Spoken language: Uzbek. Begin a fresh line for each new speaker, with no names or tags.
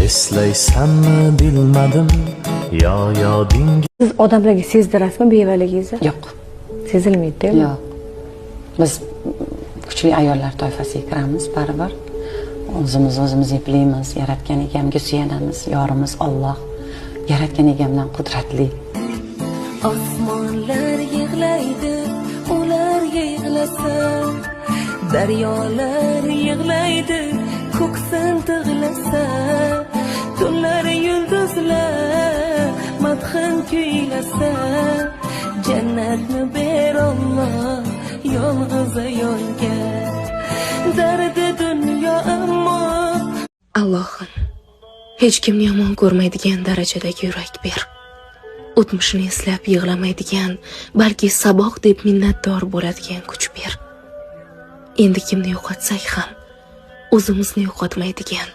Eslaysanmi bilmadim, yo yodingga.
Siz odamlarga sezdirasizmi bevaligingizni?
Yo'q.
Sezilmaydi-ku.
Yo'q. Biz kuchli ayollar toifasiga kiramiz baribir. O'zimiz eplaymiz, yaratgan egamga suyanamiz, yorimiz Alloh. Yaratgan egamdan qudratli.
Osmonlar yig'laydi, ular yig'lasa, daryolar yig'laydi, ko'ksin tig'lasa, tunlar yulduzlar madhin kuylasa, jannatni ber Alloh yolg'iz ayolga, dardi dunyo ammo.
Allohim, hech kimni yomon ko'rmaydigan darajadagi yurak ber. O'tmishni eslab yig'lamaydigan, balki saboq deb minnatdor bo'ladigan kuch ber. Endi kimni yo'qotsak ham o'zimizni yo'qotmaydigan,